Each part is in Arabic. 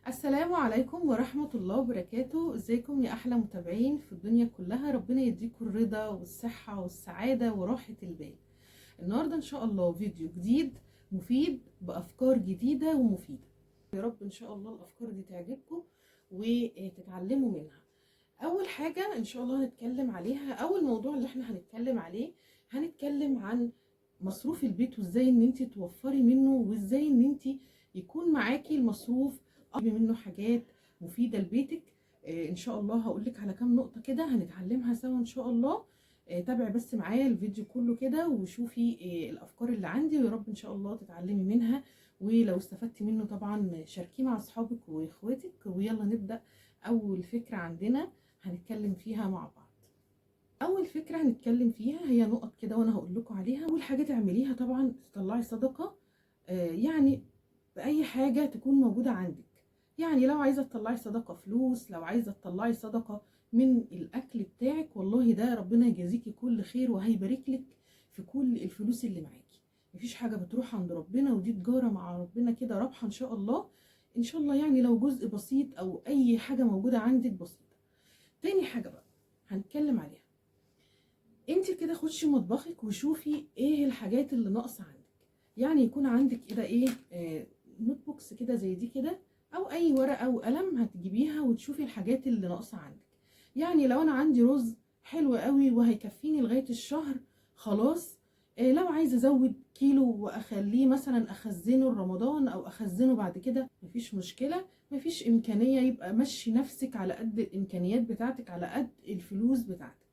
السلام عليكم ورحمة الله وبركاته. ازيكم يا احلى متابعين في الدنيا كلها؟ ربنا يديكم الرضا والصحة والسعادة وراحة البال. النهاردة ان شاء الله فيديو جديد مفيد بافكار جديدة ومفيدة. يا رب ان شاء الله الافكار دي تعجبكم وتتعلموا منها. اول حاجة ان شاء الله هنتكلم عليها، اول موضوع اللي احنا هنتكلم عليه، هنتكلم عن مصروف البيت وازاي ان انت توفري منه، وازاي ان انت يكون معاكي المصروف منه حاجات مفيدة لبيتك. ان شاء الله هقولك على كام نقطة كده هنتعلمها سوا ان شاء الله. تابعي بس معايا الفيديو كله كده وشوفي الافكار اللي عندي، ويا رب ان شاء الله تتعلمي منها. ولو استفدتي منه طبعا شاركيه مع اصحابك واخواتك. ويلا نبدأ. اول فكرة عندنا هنتكلم فيها مع بعض. اول فكرة هنتكلم فيها هي نقط كده وانا هقول لكم عليها. اول حاجة تعمليها طبعا تطلعي صدقة، يعني بأي حاجة تكون موجودة عندك. يعني لو عايزة تطلعي صدقة فلوس، لو عايزة تطلعي صدقة من الأكل بتاعك، والله ده ربنا يجازيكي كل خير وهيبارك لك في كل الفلوس اللي معاكي. مفيش حاجة بتروح عند ربنا، ودي تجارة مع ربنا كده رابحة إن شاء الله. إن شاء الله يعني لو جزء بسيط أو أي حاجة موجودة عندك بسيطة. تاني حاجة بقى هنتكلم عليها، انت كده خشي مطبخك وشوفي ايه الحاجات اللي ناقصة عندك. يعني يكون عندك كده ايه، نوت بوكس كده زي دي كده، او اي ورقه وقلم هتجيبيها وتشوفي الحاجات اللي ناقصه عندك. يعني لو انا عندي رز حلو قوي وهيكفيني لغايه الشهر، خلاص. لو عايزه ازود كيلو واخليه مثلا اخزنه لرمضان او اخزنه بعد كده، مفيش مشكله. مفيش امكانيه، يبقى مشي نفسك على قد الامكانيات بتاعتك، على قد الفلوس بتاعتك.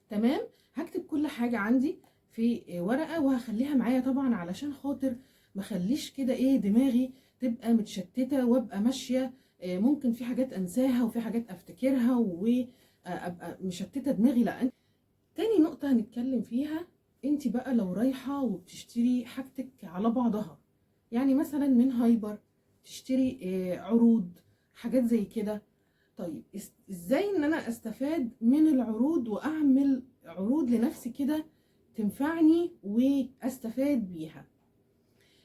تمام. هكتب كل حاجه عندي في ورقه وهخليها معايا طبعا، علشان خاطر مخليش كده ايه دماغي تبقى متشتته وابقى ماشيه. ممكن في حاجات انساها وفي حاجات افتكرها وابقى مشتته دماغي. لا، تاني نقطه هنتكلم فيها، انت بقى لو رايحه وبتشتري حاجتك على بعضها، يعني مثلا من هايبر تشتري عروض، حاجات زي كده. طيب ازاي ان انا استفاد من العروض واعمل عروض لنفسي كده تنفعني واستفاد بيها؟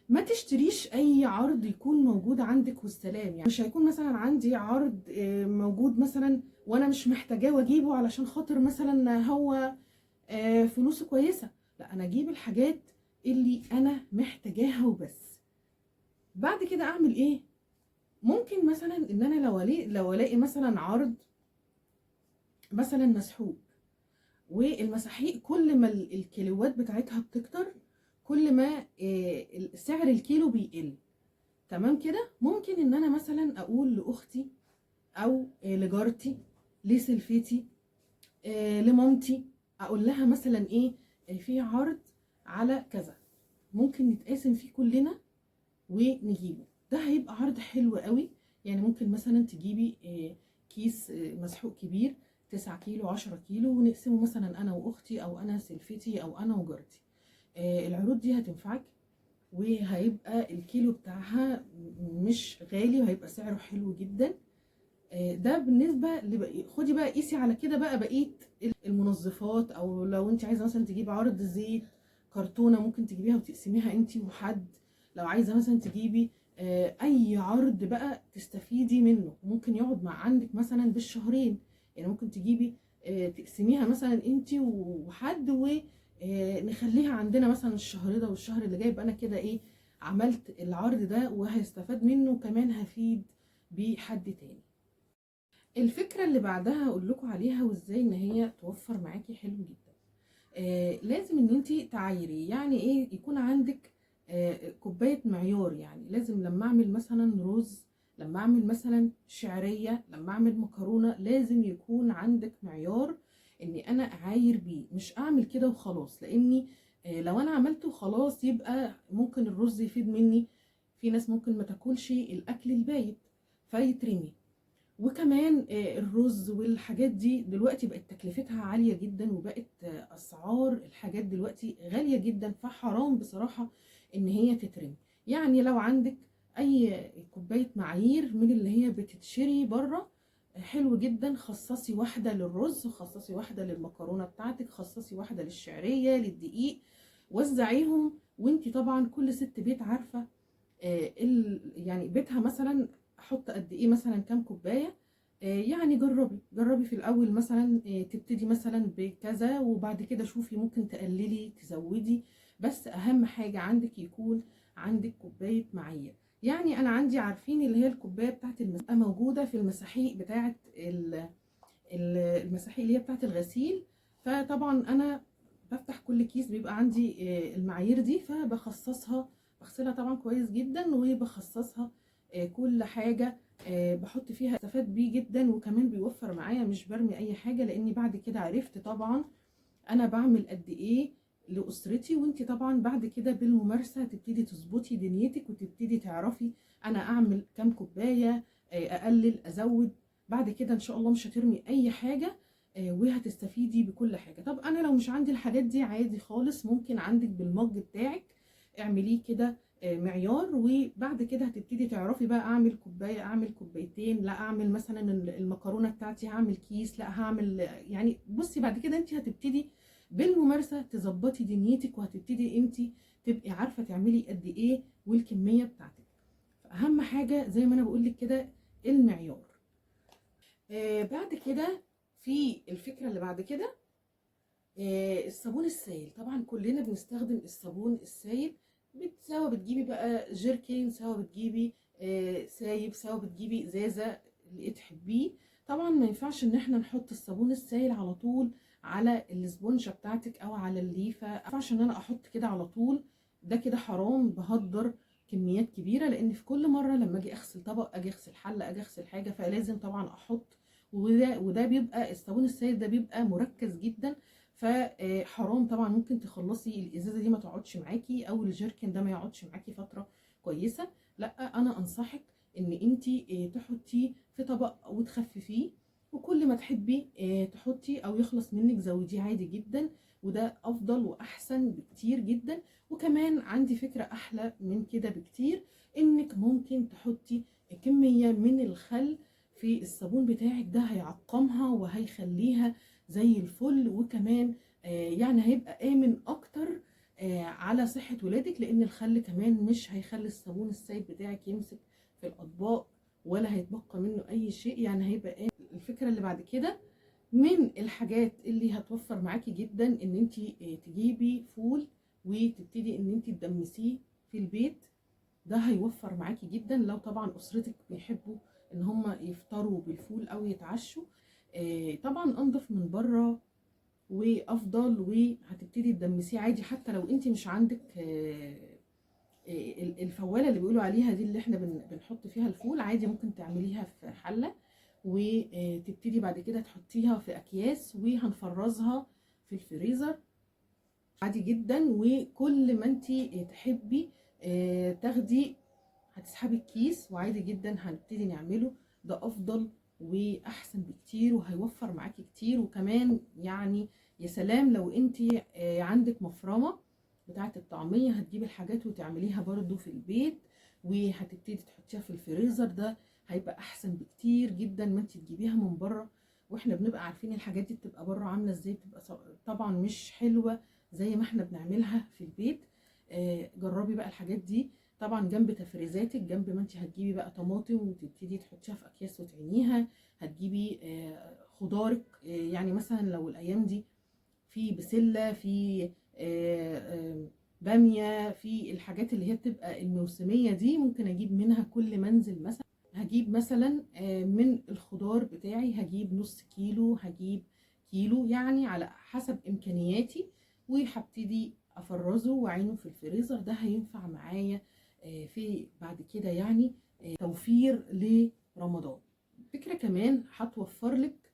ما تشتريش اي عرض يكون موجود عندك والسلام. يعني مش هيكون مثلا عندي عرض موجود مثلا وانا مش محتاجاه واجيبه علشان خاطر مثلا هو فلوسه كويسة. لا، انا اجيب الحاجات اللي انا محتاجاها وبس. بعد كده اعمل ايه؟ ممكن مثلا ان انا لو الاقي مثلا عرض مثلا مسحوق، والمساحيق كل ما الكيلوات بتاعتها بتكتر كل ما سعر الكيلو بيقل. تمام كده. ممكن ان انا مثلا اقول لاختي او لجارتي، لسلفتي، لمامتي، اقول لها مثلا ايه، في عرض على كذا، ممكن نتقاسم فيه كلنا ونجيبه. ده هيبقى عرض حلو قوي. يعني ممكن مثلا تجيبي كيس مسحوق كبير 9 كيلو 10 كيلو، ونقسمه مثلا انا واختي او انا سلفتي او انا وجارتي. العروض دي هتنفعك، وهيبقى الكيلو بتاعها مش غالي وهيبقى سعره حلو جدا. ده بالنسبه خدي بقى قيسي على كده بقى بقيه المنظفات. او لو انت عايزه مثلا تجيبي عرض زيت كرتونه، ممكن تجيبيها وتقسميها انت وحد. لو عايزه مثلا تجيبي اي عرض بقى تستفيدي منه، ممكن يقعد مع عندك مثلا بالشهرين. يعني ممكن تجيبي تقسميها مثلا انت وحد، ونخليها عندنا مثلا الشهر ده والشهر اللي جاي، يبقى انا كده ايه، عملت العرض ده وهيستفاد منه كمان هفيد بحد تاني. الفكرة اللي بعدها هقول لكم عليها وازاي ان هي توفر معاكي حلو جدا. لازم ان انتي تعايري. يعني ايه يكون عندك كوباية معيار؟ يعني لازم لما اعمل مثلا رز، لما اعمل مثلا شعرية، لما اعمل مكرونة، لازم يكون عندك معيار اني انا اعاير بيه. مش اعمل كده وخلاص، لاني لو انا عملته خلاص يبقى ممكن الرز يفيد مني. في ناس ممكن ما تاكلش الاكل البايت فيترمي. وكمان الرز والحاجات دي دلوقتي بقت تكلفتها عالية جدا، وبقت أسعار الحاجات دلوقتي غالية جدا، فحرام بصراحة إن هي تترمي. يعني لو عندك أي كوباية معايير من اللي هي بتتشري بره، حلو جدا. خصصي واحدة للرز، خصصي واحدة للمكرونة بتاعتك، خصصي واحدة للشعرية للدقيق، وزعيهم. وانتي طبعا كل ست بيت عارفة يعني بيتها مثلا احط قد ايه مثلا كام كوبايه. يعني جربي في الاول مثلا، تبتدي مثلا بكذا وبعد كده شوفي ممكن تقللي تزودي. بس اهم حاجه عندك يكون عندك كوبايه معايير. يعني انا عندي، عارفين اللي هي الكوبايه بتاعت المسحوق موجوده في المساحيق بتاعت المساحيق اللي هي بتاعت الغسيل. فطبعا انا بفتح كل كيس بيبقى عندي المعايير دي، فبخصصها، بغسلها طبعا كويس جدا وبخصصها كل حاجه بحط فيها، استفاد بيه جدا وكمان بيوفر معايا، مش برمي اي حاجه، لاني بعد كده عرفت طبعا انا بعمل قد ايه لاسرتي. وانتي طبعا بعد كده بالممارسه هتبتدي تظبطي دنيتك وتبتدي تعرفي انا اعمل كام كوبايه، اقلل ازود. بعد كده ان شاء الله مش هترمي اي حاجه وهتستفيدي بكل حاجه. طب انا لو مش عندي الحاجات دي عادي خالص، ممكن عندك بالمج بتاعك اعمليه كده معيار، وبعد كده هتبتدي تعرفي بقى اعمل كوبايه، اعمل كوبايتين، لا اعمل مثلا المكرونه بتاعتي هعمل كيس، لا هعمل. يعني بصي بعد كده انت هتبتدي بالممارسه تظبطي دنيتك، وهتبتدي انت تبقي عارفه تعملي قد ايه والكميه بتاعتك. فاهم حاجه زي ما انا بقول لك كده المعيار. بعد كده في الفكره اللي بعد كده الصابون السائل. طبعا كلنا بنستخدم الصابون السائل، سواء بتجيبي بقى جيركين، سواء بتجيبي سايب، سواء بتجيبي ازازه اللي تحبيه. طبعا ما ينفعش ان احنا نحط الصابون السائل على طول على الاسبونجه بتاعتك او على الليفه، ما ينفعش ان انا احط كده على طول، ده كده حرام، بهدر كميات كبيره. لان في كل مره لما اجي اغسل طبق، اجي اغسل حله، اجي اغسل حاجه، فلازم طبعا احط. وده بيبقى الصابون السائل ده بيبقى مركز جدا، فحرام طبعا ممكن تخلصي الازازه دي ما تقعدش معاكي، او الجيركن ده ما يقعدش معاكي فتره كويسه. لا انا انصحك ان انت تحطيه في طبق وتخففيه، وكل ما تحبي تحطي او يخلص منك زوديه عادي جدا، وده افضل واحسن بكتير جدا. وكمان عندي فكره احلى من كده بكتير، انك ممكن تحطي كميه من الخل في الصابون بتاعك، ده هيعقمها وهيخليها زي الفل. وكمان يعني هيبقى آمن أكتر على صحة ولادك، لأن الخل كمان مش هيخلي الصابون السائل بتاعك يمسك في الأطباق ولا هيتبقى منه أي شيء، يعني هيبقى آمن. الفكرة اللي بعد كده من الحاجات اللي هتوفر معاكي جدا ان انت تجيبي فول وتبتدي ان انت تدمسيه في البيت. ده هيوفر معاكي جدا لو طبعا اسرتك بيحبوا ان هم يفطروا بالفول او يتعشوا. طبعا انضف من بره وافضل، وهتبتدي تدمسيه عادي حتى لو انت مش عندك الفواله اللي بيقولوا عليها دي اللي احنا بنحط فيها الفول، عادي ممكن تعمليها في حله وتبتدي بعد كده تحطيها في اكياس وهنفرزها في الفريزر عادي جدا. وكل ما انت تحبي تاخدي هتسحبي الكيس وعادي جدا هنبتدي نعمله. ده افضل واحسن بكتير وهيوفر معاكي كتير. وكمان يعني يا سلام لو انت عندك مفرمه بتاعه الطعميه، هتجيبي الحاجات وتعمليها برضو في البيت وهتبتدي تحطيها في الفريزر، ده هيبقى احسن بكتير جدا ما انت تجيبيها من بره. واحنا بنبقى عارفين الحاجات دي بتبقى بره عامله ازاي، بتبقى طبعا مش حلوه زي ما احنا بنعملها في البيت. جربي بقى الحاجات دي طبعا جنب تفريزاتك، جنب ما انت هتجيبي بقى طماطم وتبتدي تحطيها في اكياس وتعينيها، هتجيبي خضارك. يعني مثلا لو الايام دي في بسله، في باميه، في الحاجات اللي هي بتبقى الموسميه دي، ممكن اجيب منها كل منزل. مثلا هجيب مثلا من الخضار بتاعي هجيب نص كيلو، هجيب كيلو، يعني على حسب امكانياتي، وهبتدي افرزه واعينه في الفريزر. ده هينفع معايا في بعد كده يعني توفير لرمضان. فكرة كمان هتوفر لك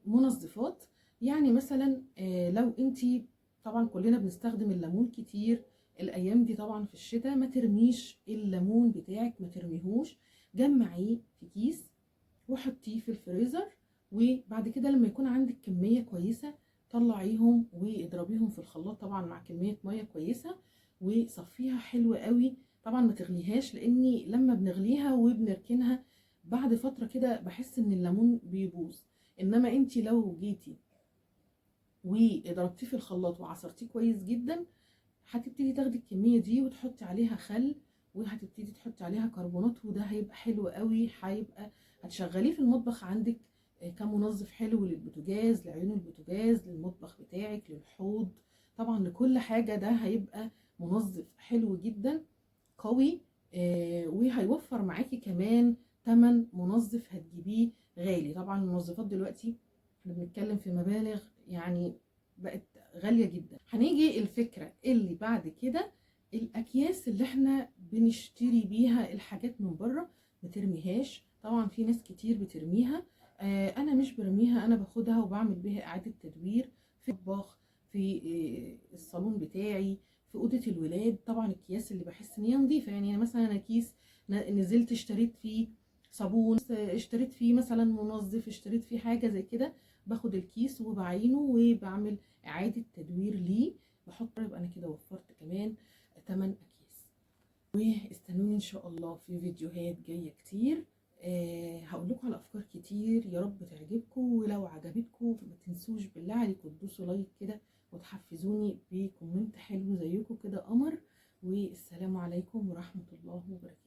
منظفات. يعني مثلا لو انتي، طبعا كلنا بنستخدم الليمون كتير الايام دي طبعا في الشتاء، ما ترميش الليمون بتاعك، ما ترميهوش، جمعيه في كيس وحطيه في الفريزر. وبعد كده لما يكون عندك كمية كويسة طلعيهم واضربيهم في الخلاط طبعا مع كمية مية كويسة وصفيها حلو قوي. طبعا ما تغليهاش، لاني لما بنغليها وبنركنها بعد فترة كده بحس ان الليمون بيبوظ. انما انتي لو جيتي وضربتيه في الخلاط وعصرتيه كويس جدا، هتبتدي تاخدي الكمية دي وتحطي عليها خل وهتبتدي تحطي عليها كربونات، وده هيبقى حلو قوي. هيبقى هتشغليه في المطبخ عندك كمنظف حلو للبوتاجاز، لعيون البوتاجاز، للمطبخ بتاعك، للحوض، طبعا لكل حاجة. ده هيبقى منظف حلو جدا قوي. وهيوفر معاكي كمان تمن منظف هتجيبيه غالي. طبعا المنظفات دلوقتي احنا بنتكلم في مبالغ يعني بقت غالية جدا. هنيجي الفكرة اللي بعد كده، الأكياس اللي احنا بنشتري بيها الحاجات من بره مترميهاش. طبعا في ناس كتير بترميها، انا مش برميها، انا باخدها وبعمل بيها اعادة تدوير في المطبخ، في الصالون بتاعي، في اوضه الولاد. طبعا الكياس اللي بحس ان هي نظيفه، يعني مثلا انا كيس نزلت اشتريت فيه صابون، اشتريت فيه مثلا منظف، اشتريت فيه حاجه زي كده، باخد الكيس وبعينه وبعمل اعاده تدوير ليه، بحط. يبقى انا كده وفرت كمان 8 اكياس. واستنوني ان شاء الله في فيديوهات جايه كتير. هقول لكم على افكار كتير، يا رب تعجبكم. ولو عجبتكم ما تنسوش بالله عليكم تدوسوا لايك كده، وتحفزوني بكومنت حلو زيكم كده قمر. والسلام عليكم ورحمه الله وبركاته.